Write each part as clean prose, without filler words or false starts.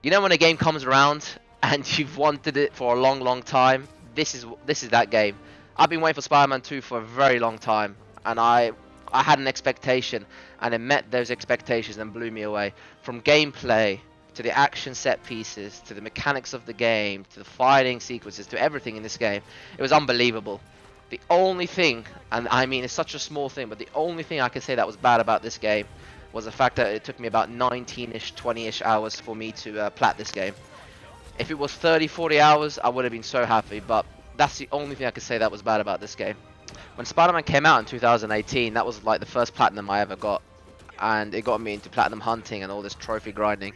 You know when a game comes around and you've wanted it for a long time? This is that game. I've been waiting for Spider-Man 2 for a very long time, and I had an expectation, and it met those expectations and blew me away. From gameplay to the action set pieces to the mechanics of the game to the fighting sequences to everything in this game, it was unbelievable. The only thing, and I mean it's such a small thing, but the only thing I can say that was bad about this game was the fact that it took me about 19-ish, 20-ish hours for me to plat this game. If it was 30, 40 hours, I would have been so happy, but that's the only thing I could say that was bad about this game. When Spider-Man came out in 2018, that was like the first platinum I ever got, and it got me into platinum hunting and all this trophy grinding.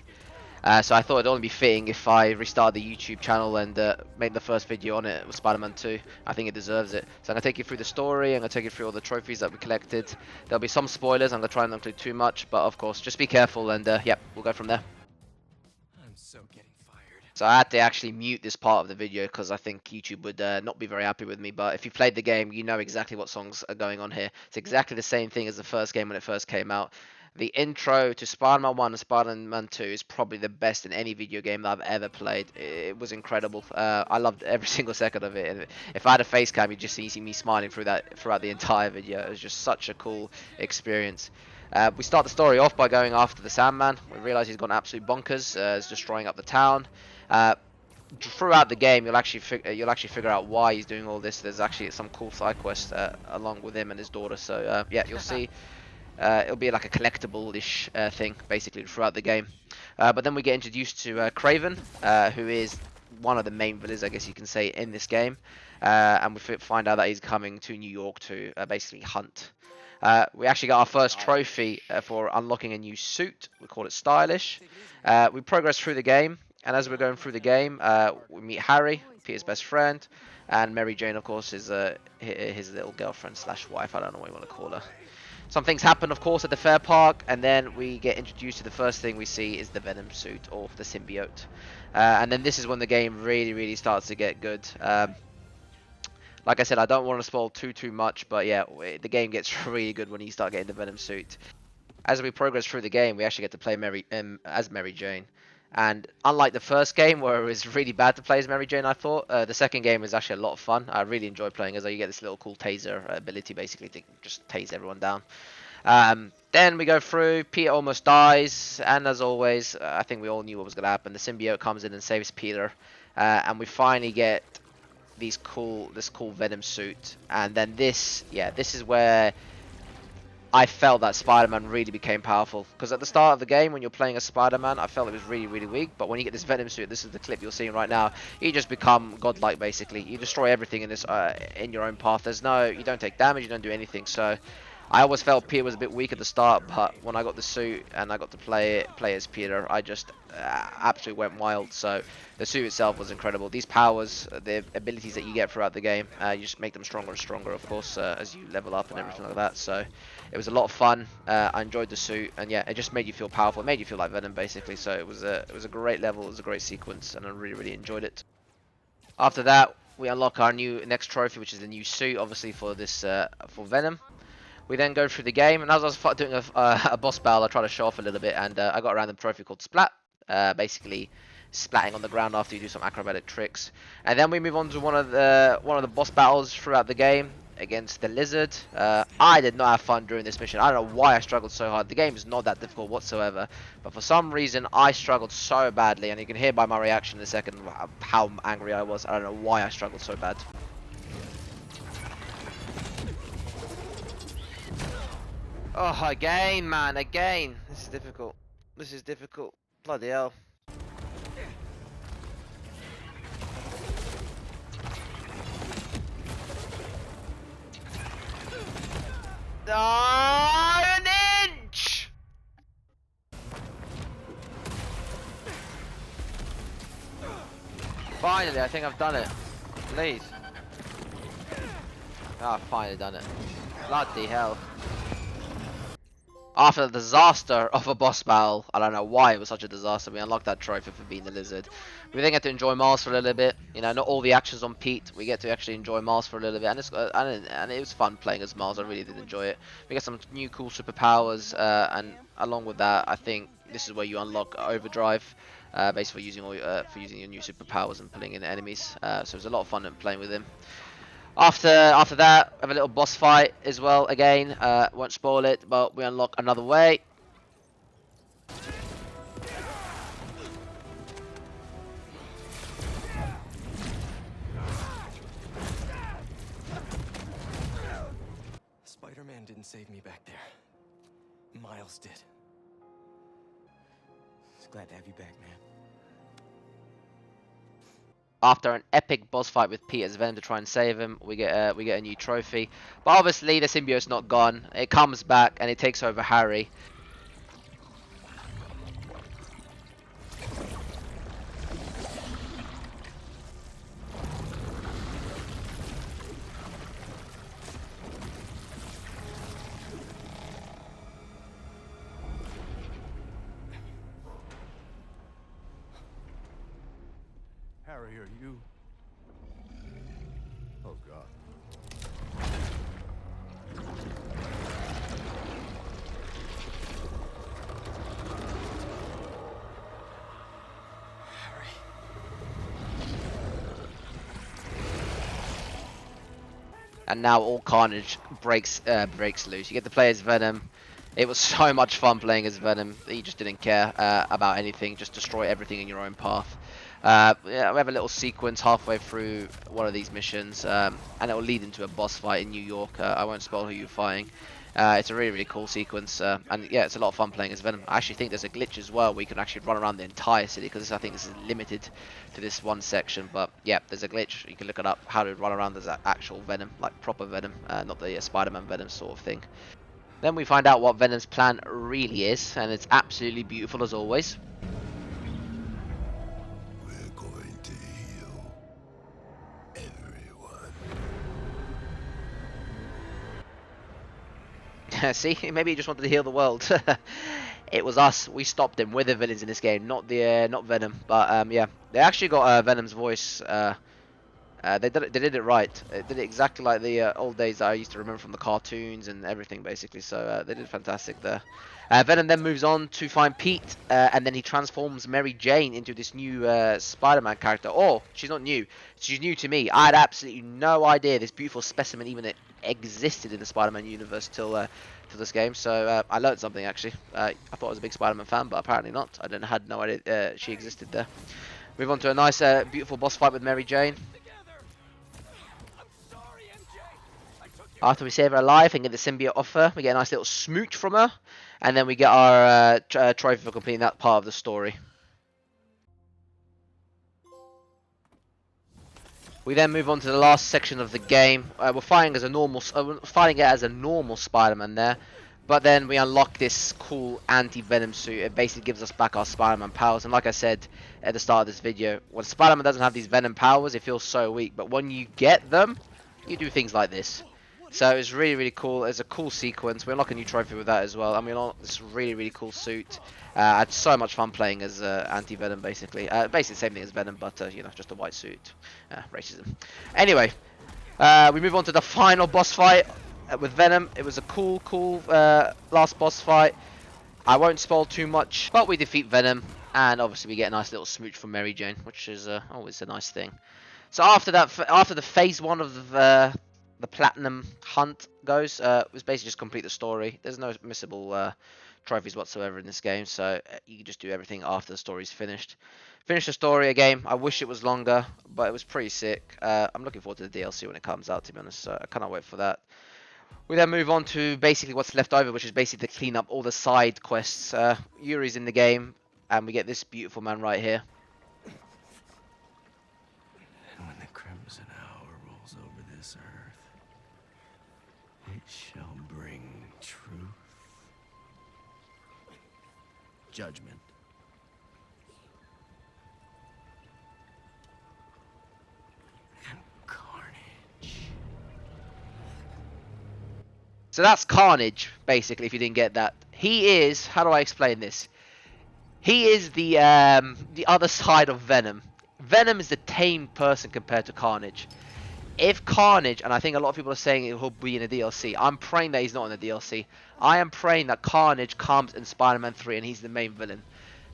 So I thought it'd only be fitting if I restarted the YouTube channel and made the first video on it with Spider-Man 2. I think it deserves it. So I'm going to take you through the story, I'm going to take you through all the trophies that we collected. There'll be some spoilers, I'm going to try and not include too much, but of course, just be careful and yep, we'll go from there. I'm so getting fired. So I had to actually mute this part of the video because I think YouTube would not be very happy with me, but if you played the game, you know exactly what songs are going on here. It's exactly the same thing as the first game when it first came out. The intro to Spider-Man 1 and Spider-Man 2 is probably the best in any video game that I've ever played. It was incredible. I loved every single second of it. And if I had a face cam, you'd just see me smiling throughout the entire video. It was just such a cool experience. We start the story off by going after the Sandman. We realize he's gone absolute bonkers. He's destroying up the town. Throughout the game, you'll actually figure out why he's doing all this. There's actually some cool side quest along with him and his daughter. So yeah, you'll see. It'll be like a collectible-ish thing, basically, throughout the game. But then we get introduced to Kraven, who is one of the main villains, I guess you can say, in this game. And we find out that he's coming to New York to basically hunt. We actually got our first trophy for unlocking a new suit. We call it Stylish. We progress through the game, and as we're going through the game, we meet Harry, Peter's best friend, and Mary Jane, of course, is his little girlfriend slash wife. I don't know what you want to call her. Some things happen, of course, at the fair park, and then we get introduced to the first thing we see is the Venom suit, or the symbiote. And then this is when the game really starts to get good. Like I said, I don't want to spoil too much, but yeah, the game gets really good when you start getting the Venom suit. As we progress through the game, we actually get to play as Mary Jane. And unlike the first game, where it was really bad to play as Mary Jane, I thought, the second game was actually a lot of fun. I really enjoyed playing as her. You get this little cool taser ability, basically, to just tase everyone down. Then we go through, Peter almost dies, and as always, I think we all knew what was going to happen. The symbiote comes in and saves Peter, and we finally get this cool Venom suit. And then this is where I felt that Spider-Man really became powerful, because at the start of the game when you're playing as Spider-Man, I felt it was really weak, but when you get this Venom suit, this is the clip you're seeing right now, you just become godlike basically. You destroy everything in this in your own path. You don't take damage, you don't do anything. So I always felt Peter was a bit weak at the start, but when I got the suit and I got to play as Peter, I just absolutely went wild. So the suit itself was incredible. These powers, the abilities that you get throughout the game, you just make them stronger and stronger, of course, as you level up and everything like that. So it was a lot of fun. I enjoyed the suit, and yeah, it just made you feel powerful. It made you feel like Venom, basically. So it was a great level. It was a great sequence, and I really enjoyed it. After that, we unlock our next trophy, which is the new suit, obviously for this for Venom. We then go through the game, and as I was doing a boss battle, I tried to show off a little bit, and I got a random trophy called Splat, basically splatting on the ground after you do some acrobatic tricks. And then we move on to one of the boss battles throughout the game against the Lizard. I did not have fun during this mission. I don't know why I struggled so hard. The game is not that difficult whatsoever, but for some reason I struggled so badly, and you can hear by my reaction in a second how angry I was. I don't know why I struggled so bad. Oh, again, man, again. This is difficult. This is difficult. Bloody hell. Oh, an inch! Finally, I think I've done it. Please. Oh, I've finally done it. Bloody hell. After the disaster of a boss battle, I don't know why it was such a disaster, we unlocked that trophy for being the Lizard. We then get to enjoy Miles for a little bit. You know, not all the actions on Pete. We get to actually enjoy Miles for a little bit, and it was fun playing as Miles. I really did enjoy it. We get some new cool superpowers, and along with that, I think This is where you unlock Overdrive, basically for using your new superpowers and pulling in enemies. So it was a lot of fun playing with him. After that, we have a little boss fight as well. Again, won't spoil it, but we unlock another way. Spider-Man didn't save me back there. Miles did. Just glad to have you back, man. After an epic boss fight with Peter's Venom to try and save him, we get a new trophy. But obviously the symbiote's not gone. It comes back and it takes over Harry. Harry, are you? Oh, God. Harry. And now all carnage breaks loose. You get to play as Venom. It was so much fun playing as Venom. He just didn't care about anything. Just destroy everything in your own path. Yeah, we have a little sequence halfway through one of these missions, and it will lead into a boss fight in New York. I won't spoil who you're fighting. It's a really cool sequence, and yeah, it's a lot of fun playing as Venom. I actually think there's a glitch as well where you can actually run around the entire city, because I think this is limited to this one section. But yeah, there's a glitch. You can look it up, how to run around as actual Venom, like proper Venom, not the Spider-Man Venom sort of thing. Then we find out what Venom's plan really is, and it's absolutely beautiful as always. We're going to heal everyone. See, maybe he just wanted to heal the world. It was us. We stopped him. We're the villains in this game, not Venom. But yeah, they actually got Venom's voice. They did it right. They did it exactly like the old days that I used to remember from the cartoons and everything, basically. So they did fantastic there. Venom then moves on to find Pete, and then he transforms Mary Jane into this new Spider-Man character. Oh, she's not new. She's new to me. I had absolutely no idea this beautiful specimen even existed in the Spider-Man universe till this game. So I learned something, actually. I thought I was a big Spider-Man fan, but apparently not. Had no idea she existed there. Move on to a nice, beautiful boss fight with Mary Jane. After we save her alive and get the symbiote off her, we get a nice little smooch from her, and then we get our trophy for completing that part of the story. We then move on to the last section of the game. We're fighting it as a normal Spider-Man there, but then we unlock this cool anti-Venom suit. It basically gives us back our Spider-Man powers, and like I said at the start of this video, when Spider-Man doesn't have these Venom powers, it feels so weak, but when you get them, you do things like this. So it's really cool. It's a cool sequence. We unlock a new trophy with that as well. And we unlock this really cool suit. I had so much fun playing as anti-Venom, basically. Basically the same thing as Venom, but you know, just a white suit. Racism. Anyway, we move on to the final boss fight with Venom. It was a cool last boss fight. I won't spoil too much, but we defeat Venom, and obviously we get a nice little smooch from Mary Jane, which is always a nice thing. So after that, after the phase 1 of the platinum hunt goes, it was basically just complete the story. There's no missable trophies whatsoever in this game, so you can just do everything after the story's finished. Finish the story again. I wish it was longer, but it was pretty sick. I'm looking forward to the DLC when it comes out, to be honest, so I cannot wait for that. We then move on to basically what's left over, which is basically to clean up all the side quests. Yuri's in the game, and we get this beautiful man right here. And when the Crimson Hour rolls over this earth, it shall bring truth, judgment, and carnage. So that's Carnage, basically, if you didn't get that. He is, how do I explain this? He is the other side of Venom. Venom is the tame person compared to Carnage. If Carnage, and I think a lot of people are saying he'll be in a DLC, I'm praying that he's not in the DLC. I am praying that Carnage comes in Spider-Man 3 and he's the main villain.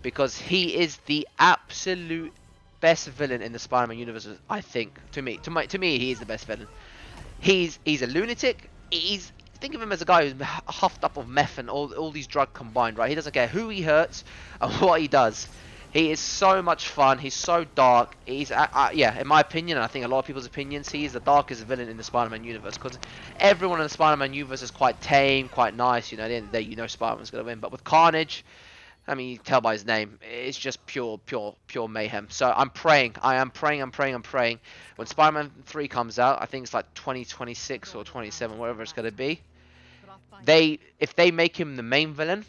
Because he is the absolute best villain in the Spider-Man universe, I think. To me, he is the best villain. He's a lunatic. Think of him as a guy who's huffed up of meth and all these drugs combined, right? He doesn't care who he hurts and what he does. He is so much fun. He's so dark. Yeah, in my opinion, and I think a lot of people's opinions, he is the darkest villain in the Spider-Man universe. Because everyone in the Spider-Man universe is quite tame, quite nice. You know, at the end of the day, you know Spider-Man's gonna win. But with Carnage, I mean, you can tell by his name, it's just pure mayhem. So I'm praying. When Spider-Man 3 comes out, I think it's like 2026 or 27, whatever it's gonna be. If they make him the main villain,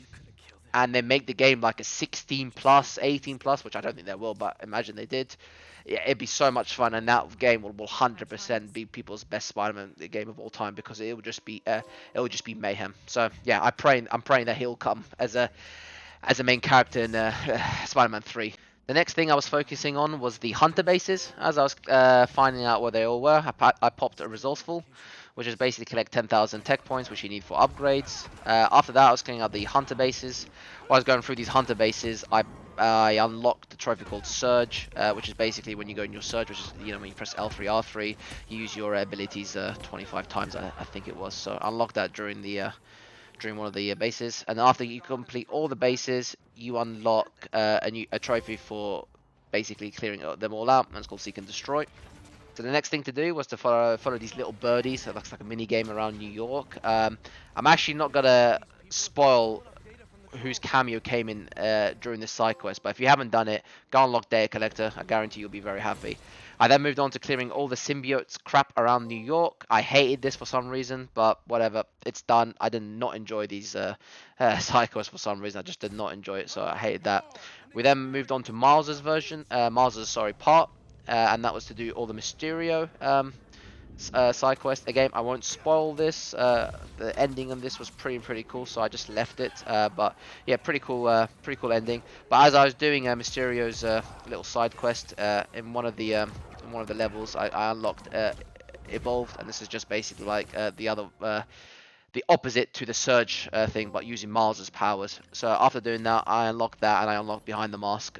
and they make the game like a 16 plus, 18 plus, which I don't think they will, but imagine they did. Yeah, it'd be so much fun, and that game will 100% be people's best Spider-Man game of all time because it will just be mayhem. So yeah, I'm praying that he'll come as a main character in Spider-Man 3. The next thing I was focusing on was the hunter bases. As I was finding out where they all were, I popped a resourceful, which is basically collect 10,000 tech points, which you need for upgrades. After that, I was clearing out the hunter bases. While I was going through these hunter bases, I unlocked the trophy called Surge, which is basically when you go in your Surge, which is, you know, when you press L3, R3, you use your abilities 25 times, I think it was. So I unlocked that during one of the bases, and after you complete all the bases, you unlock a trophy for basically clearing them all out, and it's called Seek and Destroy. So the next thing to do was to follow these little birdies. So it looks like a mini game around New York. I'm actually not gonna spoil whose cameo came in during this side quest, but if you haven't done it, go unlock Data Collector. I guarantee you'll be very happy. I then moved on to clearing all the symbiotes crap around New York. I hated this for some reason, but whatever, it's done. I did not enjoy these side quests for some reason. I just did not enjoy it, so I hated that. We then moved on to Miles's part, and that was to do all the Mysterio side quest. Again, I won't spoil this. The ending on this was pretty cool, so I just left it. But yeah, pretty cool ending. But as I was doing Mysterio's little side quest in one of the levels, I unlocked Evolved, and this is just basically like the opposite to the Surge thing, but using Miles's powers. So after doing that, I unlocked that, and I unlocked Behind the Mask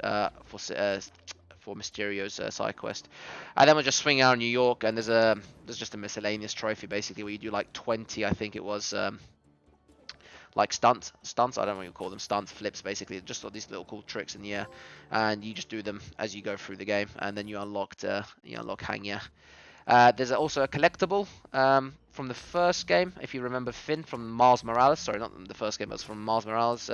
for Mysterio's side quest. And then we'll just swing out New York, and there's just a miscellaneous trophy basically where you do like 20, I think it was, like stunts. I don't know what you call them, stunts, flips, basically, just all these little cool tricks in the air, and you just do them as you go through the game, and then you unlock Hangya. There's also a collectible from the first game, if you remember Finn from Miles Morales. Sorry, not the first game, but it was from Miles Morales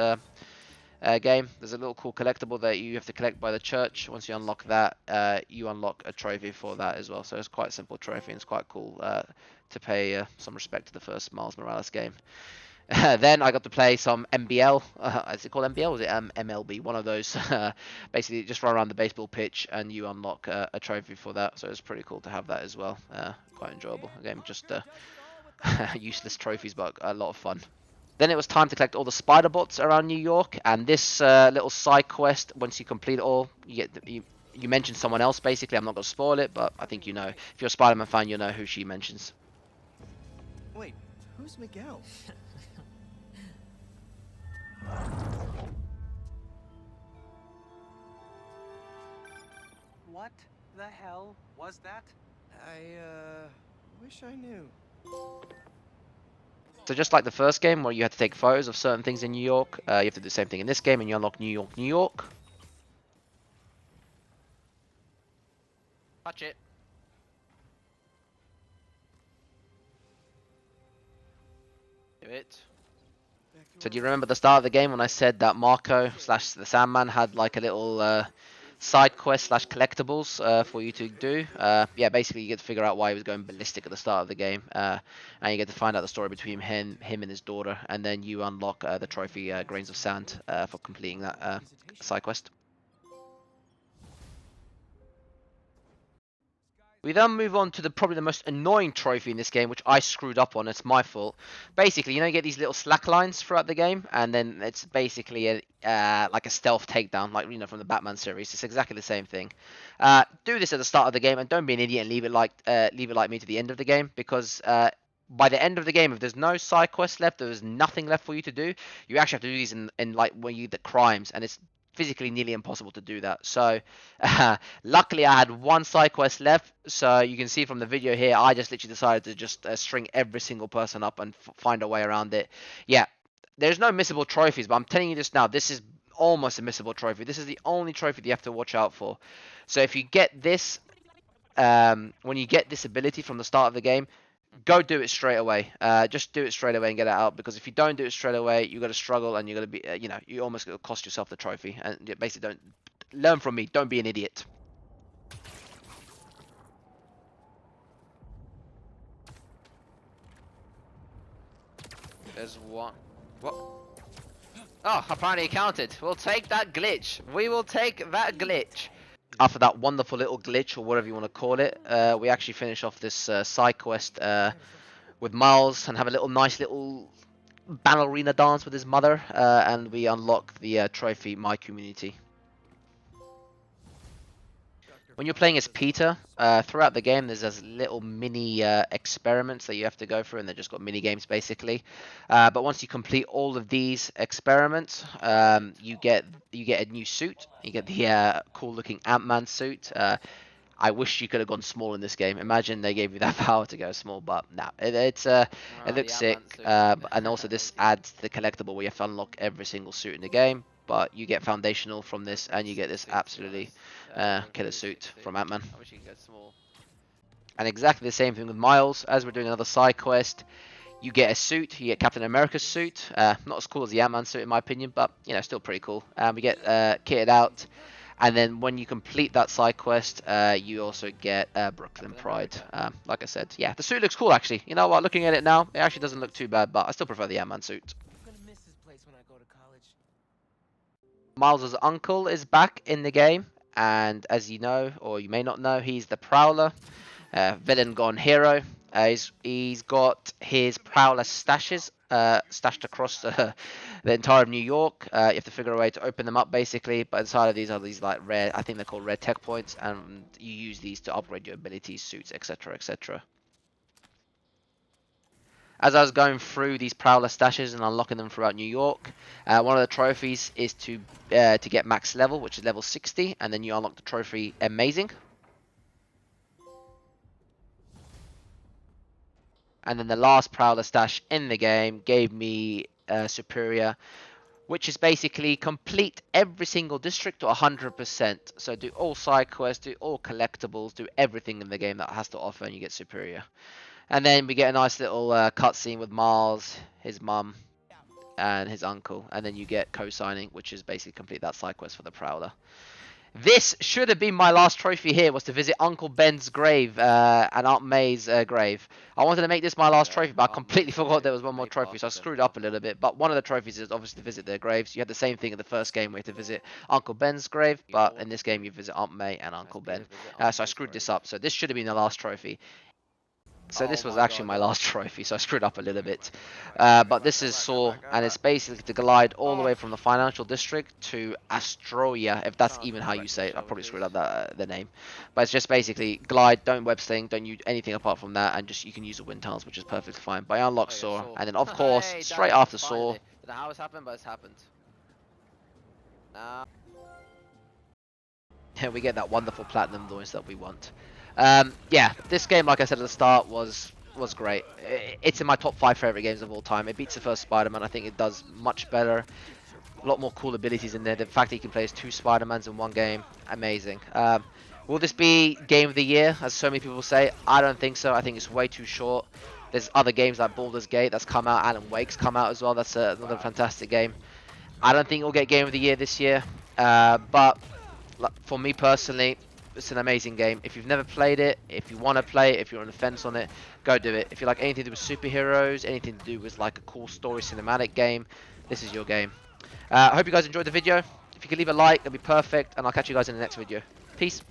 game. There's a little cool collectible that you have to collect by the church. Once you unlock that, you unlock a trophy for that as well. So it's quite a simple trophy, and it's quite cool to pay some respect to the first Miles Morales game. Then I got to play some MBL. Is it called MBL? Or is it MLB? One of those. Basically, just run around the baseball pitch and you unlock a trophy for that. So it's pretty cool to have that as well. Quite enjoyable. Again, just useless trophies, but a lot of fun. Then it was time to collect all the spider bots around New York, and this little side quest, once you complete it all, you mention someone else basically. I'm not going to spoil it, but I think you know. If you're a Spider-Man fan, you'll know who she mentions. Wait, who's Miguel? What the hell was that? I wish I knew. So just like the first game where you had to take photos of certain things in New York, you have to do the same thing in this game, and you unlock New York, New York. Touch it. Do it. So do you remember the start of the game when I said that Marco / the Sandman had like a little side quest / collectibles for you to do? Yeah, basically you get to figure out why he was going ballistic at the start of the game, and you get to find out the story between him and his daughter, and then you unlock the trophy Grains of Sand for completing that side quest. We then move on to probably the most annoying trophy in this game, which I screwed up on. It's my fault. Basically, you get these little slack lines throughout the game, and then it's basically like a stealth takedown, like from the Batman series. It's exactly the same thing. Do this at the start of the game, and don't be an idiot and leave it like me to the end of the game, because by the end of the game, if there's no side quests left, there's nothing left for you to do. You actually have to do these in like when you do the crimes, and it's physically nearly impossible to do that. So luckily I had one side quest left, so you can see from the video here I just literally decided to just string every single person up and find a way around it. Yeah, there's no missable trophies, but I'm telling you this now, this is almost a missable trophy. This is the only trophy that you have to watch out for. So if you get this when you get this ability from the start of the game, go do it straight away. Just do it straight away and get it out, because if you don't do it straight away, you're gonna struggle and you're gonna be, you almost gonna cost yourself the trophy. And basically, don't learn from me. Don't be an idiot. There's one. What? Oh, apparently it counted. We'll take that glitch. We will take that glitch. After that wonderful little glitch, or whatever you want to call it, we actually finish off this side quest with Miles and have a nice little ballerina dance with his mother, and we unlock the trophy, My Community. When you're playing as Peter, throughout the game there's those little mini experiments that you have to go through, and they've just got mini games basically. But once you complete all of these experiments, you get a new suit. You get the cool looking Ant-Man suit. I wish you could have gone small in this game. Imagine they gave you that power to go small, but nah, it looks sick. And also this adds the collectible where you have to unlock every single suit in the game. But you get foundational from this, and you get this absolutely killer suit from Ant-Man. And exactly the same thing with Miles. As we're doing another side quest, you get a suit. You get Captain America's suit. Not as cool as the Ant-Man suit in my opinion, but still pretty cool. We get kitted out. And then when you complete that side quest, you also get Brooklyn Pride. Like I said, yeah, the suit looks cool actually. You know what? Looking at it now, it actually doesn't look too bad, but I still prefer the Ant-Man suit. I'm gonna miss this place when I go to college. Miles's uncle is back in the game, and as you know, or you may not know, he's the Prowler, villain gone hero. He's got his Prowler stashes stashed across the entire of New York. You have to figure a way to open them up basically, but inside of these are these like rare, I think they're called rare tech points, and you use these to upgrade your abilities, suits, etc, etc. As I was going through these Prowler stashes and unlocking them throughout New York, one of the trophies is to get max level, which is level 60, and then you unlock the trophy Amazing. And then the last Prowler stash in the game gave me Superior, which is basically complete every single district to 100%. So do all side quests, do all collectibles, do everything in the game that has to offer, and you get Superior. And then we get a nice little cutscene with Miles, his mum, and his uncle. And then you get co-signing, which is basically complete that side quest for the Prowler. This should have been my last trophy here, was to visit Uncle Ben's grave and Aunt May's grave. I wanted to make this my last trophy, but I completely forgot there was one more trophy, so I screwed up a little bit. But one of the trophies is obviously to visit their graves. You had the same thing in the first game where you had to visit Uncle Ben's grave, but in this game you visit Aunt May and Uncle Ben. So I screwed this up, so this should have been the last trophy. So this was actually my last trophy, so I screwed up a little bit. But this is Saw, and it's basically to glide all the way from the financial district to Astroia, if that's even how you say it. I probably screwed up the name. But it's just basically glide, don't web sling, don't use anything apart from that, and just you can use the wind tunnels, which is perfectly fine. But I unlock Saw, and then of course, straight after Saw... I don't know how it's happened, but it's happened. we get that wonderful platinum noise that we want. Yeah, this game, like I said at the start, was great. It's in my top 5 favorite games of all time. It beats the first Spider-Man. I think it does much better. A lot more cool abilities in there. The fact that you can play as 2 Spider-Mans in one game, amazing. Will this be Game of the Year, as so many people say? I don't think so. I think it's way too short. There's other games like Baldur's Gate that's come out. Alan Wake's come out as well. That's another fantastic game. I don't think it'll get Game of the Year this year. But for me personally, it's an amazing game. If you've never played it, if you want to play it, if you're on the fence on it, go do it. If you like anything to do with superheroes, anything to do with like a cool story cinematic game, this is your game. I hope you guys enjoyed the video. If you could leave a like, that'd be perfect, and I'll catch you guys in the next video. Peace.